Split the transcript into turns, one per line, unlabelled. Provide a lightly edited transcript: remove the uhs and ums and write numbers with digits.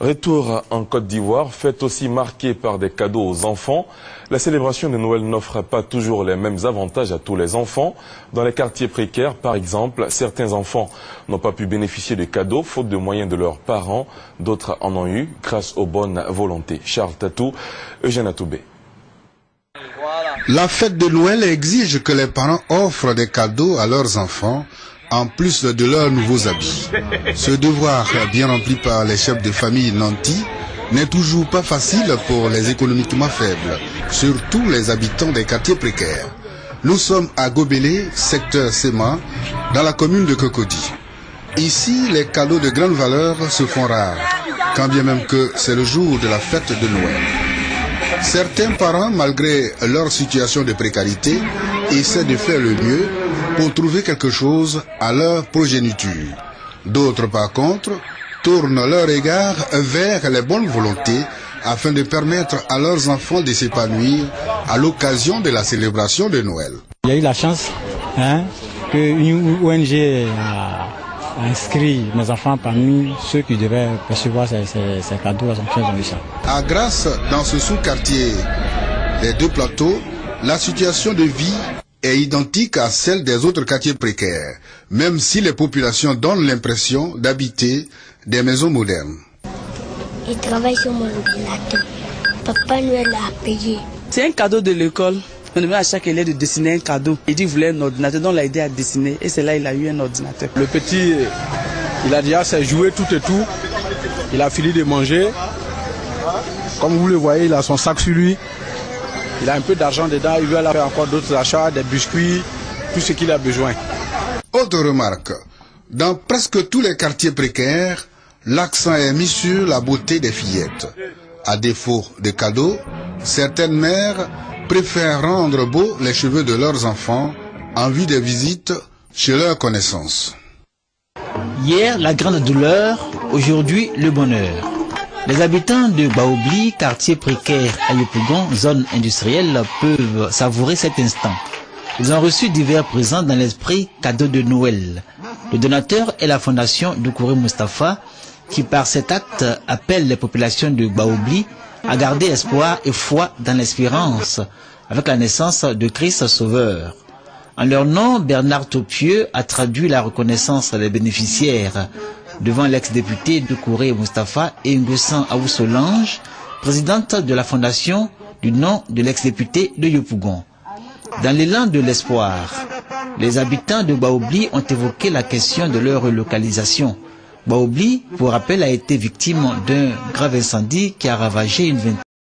Retour en Côte d'Ivoire, fête aussi marquée par des cadeaux aux enfants. La célébration de Noël n'offre pas toujours les mêmes avantages à tous les enfants. Dans les quartiers précaires, par exemple, certains enfants n'ont pas pu bénéficier de cadeaux faute de moyens de leurs parents. D'autres en ont eu grâce aux bonnes volontés. Charles Tatou, Eugène Atoubé.
La fête de Noël exige que les parents offrent des cadeaux à leurs enfants, en plus de leurs nouveaux habits. Ce devoir, bien rempli par les chefs de famille nantis, n'est toujours pas facile pour les économiquement faibles, surtout les habitants des quartiers précaires. Nous sommes à Gobélé, secteur Sema, dans la commune de Cocody. Ici, les cadeaux de grande valeur se font rares, quand bien même que c'est le jour de la fête de Noël. Certains parents, malgré leur situation de précarité, essaient de faire le mieux pour trouver quelque chose à leur progéniture. D'autres, par contre, tournent leur regard vers les bonnes volontés afin de permettre à leurs enfants de s'épanouir à l'occasion de la célébration de Noël.
Il y a eu la chance qu'une ONG a inscrit mes enfants parmi ceux qui devaient recevoir ces cadeaux à son chef de ça.
À Grasse, dans ce sous-quartier des deux plateaux, la situation de vie est identique à celle des autres quartiers précaires, même si les populations donnent l'impression d'habiter des maisons modernes.
Il travaille sur mon ordinateur. Papa Noël a payé.
C'est un cadeau de l'école. On demande à chaque élève de dessiner un cadeau. Il dit qu'il voulait un ordinateur, donc il a aidé à dessiner. Et c'est là qu'il a eu un ordinateur.
Le petit, il a déjà ses jouets tout et tout. Il a fini de manger. Comme vous le voyez, il a son sac sur lui. Il a un peu d'argent dedans. Il veut aller faire encore d'autres achats, des biscuits, tout ce qu'il a besoin.
Autre remarque, dans presque tous les quartiers précaires, l'accent est mis sur la beauté des fillettes. À défaut de cadeaux, certaines mères préfèrent rendre beaux les cheveux de leurs enfants en vue des visites chez leurs connaissances.
Hier, la grande douleur, aujourd'hui, le bonheur. Les habitants de Baobli, quartier précaire à Yopougon, zone industrielle, peuvent savourer cet instant. Ils ont reçu divers présents dans l'esprit cadeau de Noël. Le donateur est la fondation Doucouré Moustapha, qui par cet acte appelle les populations de Baobli à garder espoir et foi dans l'espérance avec la naissance de Christ Sauveur. En leur nom, Bernard Topieux a traduit la reconnaissance des bénéficiaires devant l'ex-député Doucouré Moustapha et Nguessan Aoussolange, présidente de la fondation du nom de l'ex-député de Yopougon. Dans l'élan de l'espoir, les habitants de Baobli ont évoqué la question de leur relocalisation. Baobli, pour rappel, a été victime d'un grave incendie qui a ravagé une vingtaine